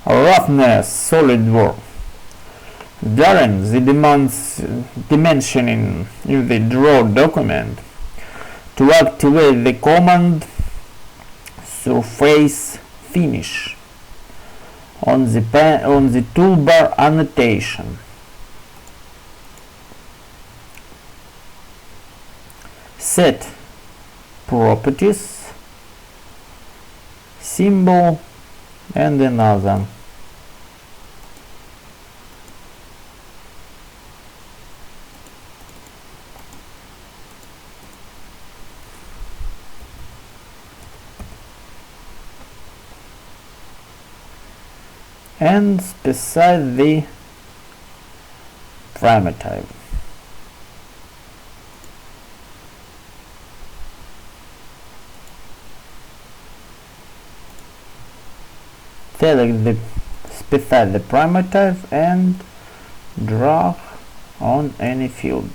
Roughness SOLIDWORKS. During the dimensioning in the draw document, to activate the command surface finish on the toolbar annotation. Set properties, symbol and another. And specify the parameter type. Specify the parameter type and drag on any field.